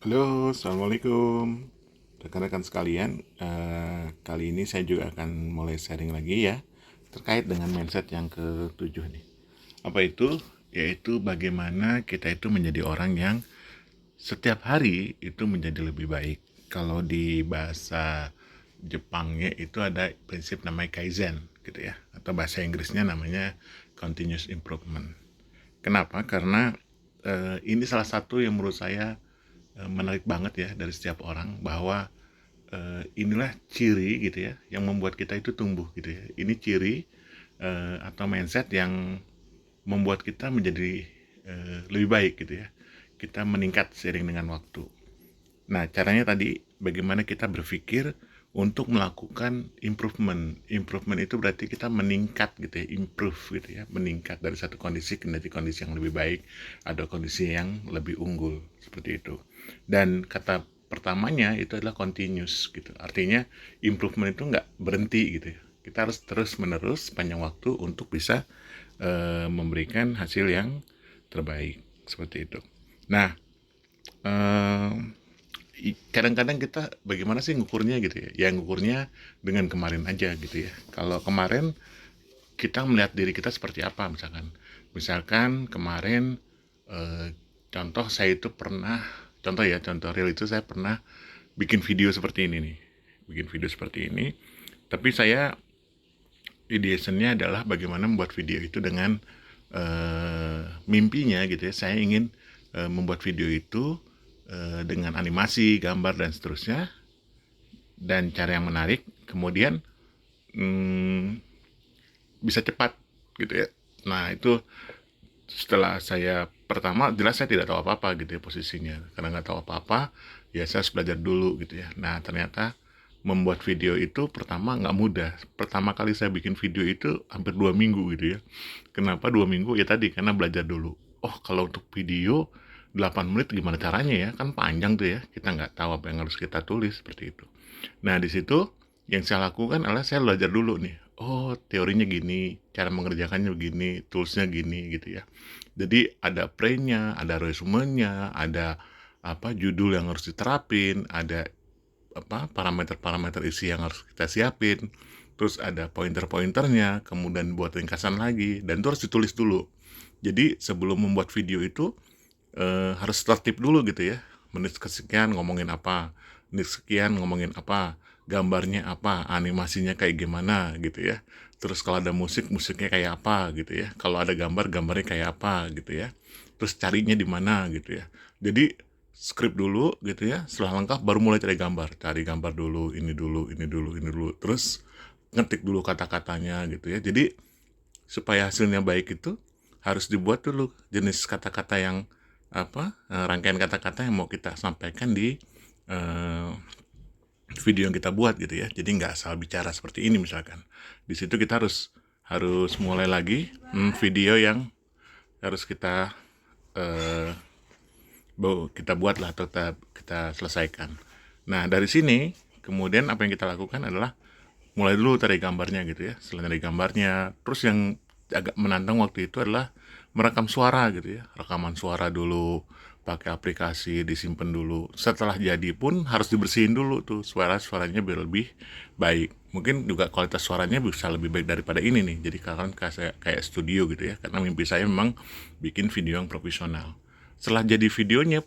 Halo, Assalamualaikum rekan-rekan sekalian. Kali ini saya juga akan mulai sharing lagi ya terkait dengan mindset yang ketujuh nih. Apa itu? Yaitu bagaimana kita itu menjadi orang yang setiap hari itu menjadi lebih baik. Kalau di bahasa Jepangnya itu ada prinsip namanya Kaizen gitu ya, atau bahasa Inggrisnya namanya continuous improvement. Kenapa? Karena ini salah satu yang menurut saya menarik banget ya dari setiap orang, bahwa inilah ciri gitu ya yang membuat kita itu tumbuh gitu ya. Ini ciri atau mindset yang membuat kita menjadi lebih baik gitu ya. Kita meningkat seiring dengan waktu. Nah, caranya tadi bagaimana kita berpikir untuk melakukan improvement. Improvement itu berarti kita meningkat gitu ya, improve gitu ya, meningkat dari satu kondisi ke kondisi yang lebih baik, ada kondisi yang lebih unggul seperti itu. Dan kata pertamanya itu adalah continuous gitu. Artinya improvement itu nggak berhenti gitu ya. Kita harus terus menerus sepanjang waktu untuk bisa memberikan hasil yang terbaik seperti itu. Nah, eh, kadang-kadang kita bagaimana sih ngukurnya gitu ya? Ya ngukurnya dengan kemarin aja gitu ya. Kalau kemarin kita melihat diri kita seperti apa misalkan. Misalkan kemarin contoh saya itu pernah, contoh real itu saya pernah bikin video seperti ini nih. Bikin video seperti ini. Tapi saya ideationnya adalah bagaimana membuat video itu dengan mimpinya gitu ya. Saya ingin membuat video itu dengan animasi, gambar dan seterusnya, dan cara yang menarik, kemudian hmm, bisa cepat gitu ya. Nah itu setelah saya pertama, jelas saya tidak tahu apa-apa gitu ya posisinya, karena nggak tahu apa-apa ya saya harus belajar dulu gitu ya. Nah ternyata membuat video itu pertama nggak mudah. Pertama kali saya bikin video itu hampir 2 minggu gitu ya. Kenapa 2 minggu? Ya tadi karena belajar dulu. Oh kalau untuk video 8 menit gimana caranya ya, kan panjang tuh ya, kita nggak tahu apa yang harus kita tulis seperti itu. Nah di situ yang saya lakukan adalah saya belajar dulu nih, oh teorinya gini, cara mengerjakannya begini, toolsnya gini gitu ya. Jadi ada pre-nya, ada resumenya, ada apa judul yang harus diterapin, ada apa parameter-parameter isi yang harus kita siapin, terus ada pointer-pointernya, kemudian buat ringkasan lagi, dan itu harus ditulis dulu. Jadi sebelum membuat video itu harus tertib dulu gitu ya. Menit kesekian ngomongin apa, menit sekian ngomongin apa, gambarnya apa, animasinya kayak gimana gitu ya. Terus kalau ada musik, musiknya kayak apa gitu ya. Kalau ada gambar, gambarnya kayak apa gitu ya. Terus carinya di mana gitu ya. Jadi skrip dulu gitu ya. Setelah lengkap baru mulai cari gambar. Cari gambar dulu, ini dulu, ini dulu, ini dulu. Terus ngetik dulu kata-katanya gitu ya. Jadi supaya hasilnya baik itu harus dibuat dulu jenis kata-kata yang apa rangkaian kata-kata yang mau kita sampaikan di eh, video yang kita buat gitu ya. Jadi nggak asal bicara seperti ini misalkan. Di situ kita harus harus mulai lagi video yang harus eh, kita buat lah atau kita selesaikan. Nah dari sini kemudian apa yang kita lakukan adalah mulai dulu dari gambarnya gitu ya. Setelah dari gambarnya, terus yang agak menantang waktu itu adalah merekam suara gitu ya. Rekaman suara dulu, pakai aplikasi, disimpan dulu. Setelah jadi pun harus dibersihin dulu tuh suaranya biar lebih baik. Mungkin juga kualitas suaranya bisa lebih baik daripada ini nih. Jadi kalian kayak studio gitu ya. Karena mimpi saya memang bikin video yang profesional. Setelah jadi videonya,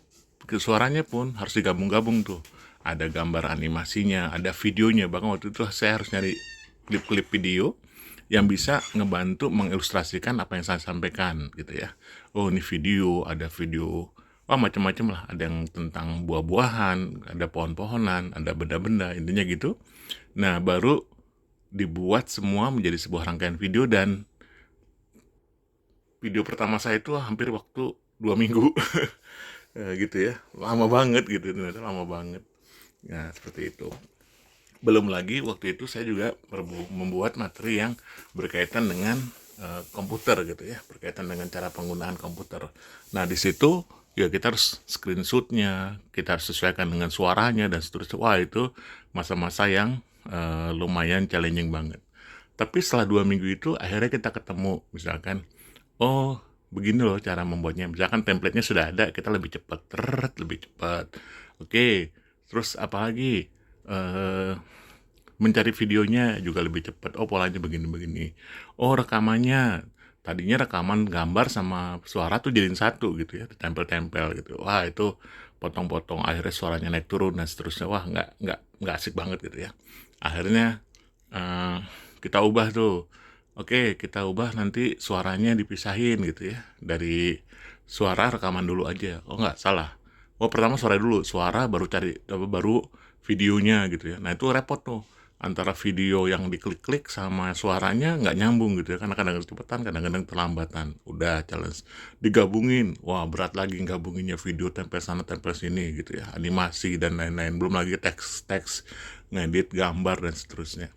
suaranya pun harus digabung-gabung tuh. Ada gambar animasinya, ada videonya. Bahkan waktu itu saya harus nyari klip-klip video yang bisa ngebantu mengilustrasikan apa yang saya sampaikan gitu ya. Oh ini video, ada video, wah macam-macam lah. Ada yang tentang buah-buahan, ada pohon-pohonan, ada benda-benda, intinya gitu. Nah baru dibuat semua menjadi sebuah rangkaian video, dan video pertama saya itu hampir waktu 2 minggu. Gitu ya, lama banget gitu, ternyata lama banget. Nah seperti itu. Belum lagi waktu itu saya juga membuat materi yang berkaitan dengan komputer gitu ya, berkaitan dengan cara penggunaan komputer. Nah di situ ya kita harus screenshotnya, kita harus sesuaikan dengan suaranya dan seterusnya. Wah itu masa-masa yang lumayan challenging banget. Tapi setelah 2 minggu itu akhirnya kita ketemu misalkan, oh begini loh cara membuatnya. Misalkan template-nya sudah ada, kita lebih cepat, lebih cepat. Oke, terus apalagi, mencari videonya juga lebih cepat. Oh, polanya begini-begini. Oh, rekamannya, tadinya rekaman gambar sama suara tuh jadiin satu gitu ya, ditempel-tempel gitu. Wah, itu potong-potong, akhirnya suaranya naik turun dan seterusnya. Wah, nggak asik banget gitu ya. Akhirnya kita ubah tuh. Oke, kita ubah nanti suaranya dipisahin gitu ya. Dari suara rekaman dulu aja. Oh, nggak salah. Oh, pertama suara dulu, suara baru cari baru videonya gitu ya. Nah, itu repot tuh. Antara video yang diklik-klik sama suaranya nggak nyambung gitu ya. Karena kadang-kadang kecepatan, kadang-kadang terlambatan. Udah challenge digabungin. Wah, berat lagi gabunginnya, video tempel sana tempel sini gitu ya. Animasi dan lain-lain. Belum lagi teks-teks, ngedit gambar dan seterusnya.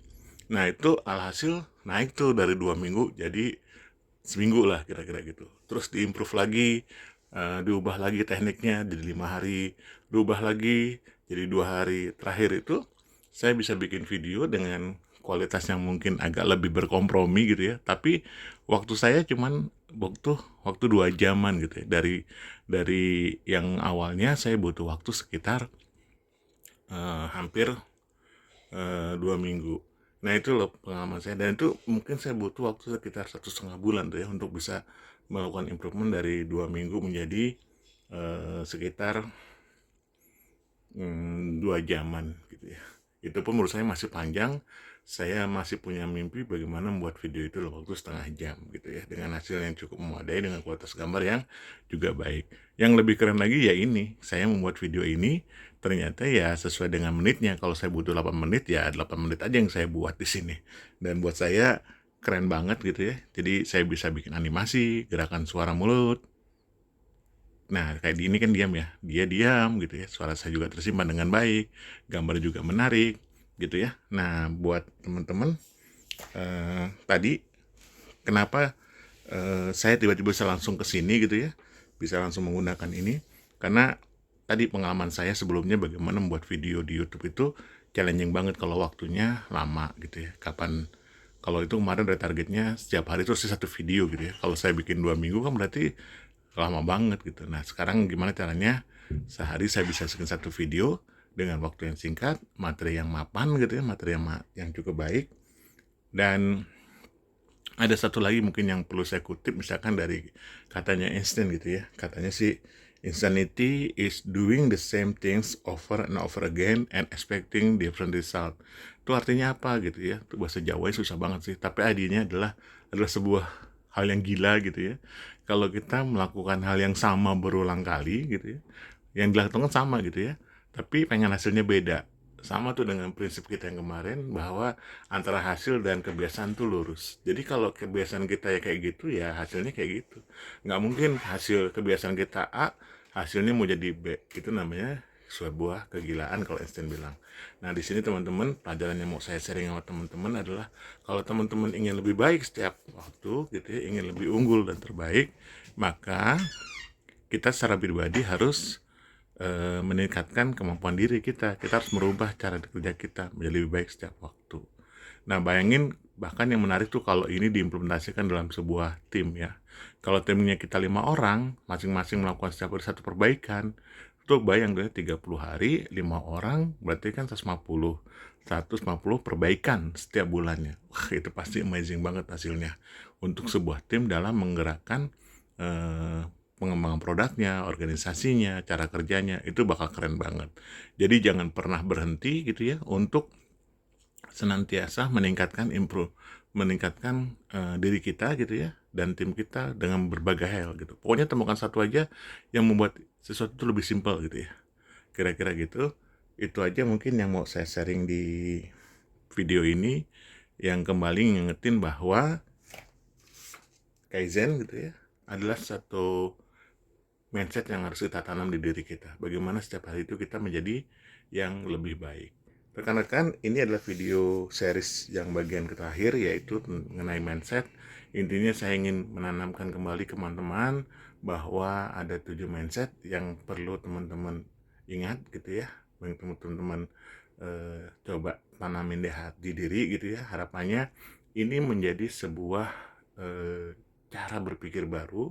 Nah, itu alhasil naik tuh dari 2 minggu jadi seminggu lah kira-kira gitu. Terus diimprove lagi, diubah lagi tekniknya jadi 5 hari, diubah lagi jadi 2 hari. Terakhir itu saya bisa bikin video dengan kualitas yang mungkin agak lebih berkompromi gitu ya. Tapi waktu saya cuman waktu 2 jaman gitu ya. Dari yang awalnya saya butuh waktu sekitar hampir 2 minggu. Nah, itu loh pengalaman saya, dan itu mungkin saya butuh waktu sekitar 1,5 bulan tuh ya untuk bisa melakukan improvement dari 2 minggu menjadi sekitar 2 jaman gitu ya. Itu pun menurut saya masih panjang. Saya masih punya mimpi bagaimana membuat video itu dalam waktu setengah jam gitu ya, dengan hasil yang cukup memadai, dengan kualitas gambar yang juga baik. Yang lebih keren lagi ya ini, saya membuat video ini ternyata ya sesuai dengan menitnya. Kalau saya butuh 8 menit ya 8 menit aja yang saya buat di sini. Dan buat saya keren banget gitu ya. Jadi saya bisa bikin animasi, gerakan suara mulut. Nah, kayak di ini kan diam ya, dia diam gitu ya, suara saya juga tersimpan dengan baik, gambar juga menarik gitu ya. Nah, buat teman-teman, tadi kenapa saya tiba-tiba bisa langsung ke sini gitu ya, bisa langsung menggunakan ini, karena tadi pengalaman saya sebelumnya bagaimana membuat video di YouTube itu challenging banget kalau waktunya lama gitu ya. Kalau itu kemarin dari targetnya setiap hari itu satu video gitu ya. Kalau saya bikin 2 minggu kan berarti lama banget gitu. Nah, sekarang gimana caranya sehari saya bisa bikin satu video dengan waktu yang singkat, materi yang mapan gitu ya, materi yang cukup baik. Dan ada satu lagi mungkin yang perlu saya kutip, misalkan dari katanya Einstein gitu ya. Katanya sih, insanity is doing the same things over and over again and expecting different result. Itu artinya apa gitu ya? Itu bahasa Jawa susah banget sih. Tapi idenya adalah sebuah hal yang gila gitu ya. Kalau kita melakukan hal yang sama berulang kali gitu ya, yang dilakukan sama gitu ya, tapi pengen hasilnya beda. Sama tuh dengan prinsip kita yang kemarin, bahwa antara hasil dan kebiasaan tuh lurus. Jadi kalau kebiasaan kita ya kayak gitu, ya hasilnya kayak gitu. Nggak mungkin hasil kebiasaan kita A, hasilnya mau jadi B. Itu namanya sebuah kegilaan kalau Einstein bilang. Nah, di sini teman-teman, pelajaran yang mau saya sharing sama teman-teman adalah, kalau teman-teman ingin lebih baik setiap waktu gitu ya, ingin lebih unggul dan terbaik, maka kita secara pribadi harus meningkatkan kemampuan diri kita. Kita harus merubah cara kerja kita menjadi lebih baik setiap waktu. Nah, bayangin, bahkan yang menarik tuh kalau ini diimplementasikan dalam sebuah tim ya. Kalau timnya kita 5 orang, masing-masing melakukan setiap hari satu perbaikan, itu bayang deh 30 hari, 5 orang, berarti kan 150 perbaikan setiap bulannya. Wah, itu pasti amazing banget hasilnya untuk sebuah tim dalam menggerakkan pengembangan produknya, organisasinya, cara kerjanya, itu bakal keren banget. Jadi jangan pernah berhenti gitu ya untuk senantiasa meningkatkan diri kita gitu ya, dan tim kita dengan berbagai hal gitu. Pokoknya temukan satu aja yang membuat sesuatu itu lebih simpel gitu ya. Kira-kira gitu. Itu aja mungkin yang mau saya sharing di video ini, yang kembali ngingetin bahwa Kaizen gitu ya adalah satu mindset yang harus kita tanam di diri kita. Bagaimana setiap hari itu kita menjadi yang lebih baik. Rekan-rekan, ini adalah video series yang bagian terakhir, yaitu mengenai mindset. Intinya saya ingin menanamkan kembali ke teman-teman bahwa ada 7 mindset yang perlu teman-teman ingat gitu ya. Yang teman-teman coba tanamin di diri gitu ya. Harapannya ini menjadi sebuah cara berpikir baru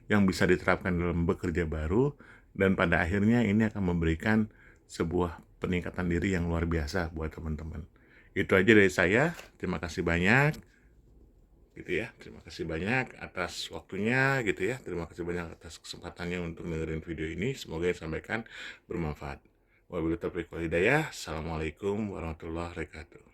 yang bisa diterapkan dalam bekerja baru, dan pada akhirnya ini akan memberikan sebuah peningkatan diri yang luar biasa buat teman-teman. Itu aja dari saya. Terima kasih banyak gitu ya. Terima kasih banyak atas waktunya gitu ya. Terima kasih banyak atas kesempatannya untuk dengerin video ini. Semoga yang disampaikan bermanfaat. Wabillahi taufiq wal hidayah. Assalamualaikum warahmatullahi wabarakatuh.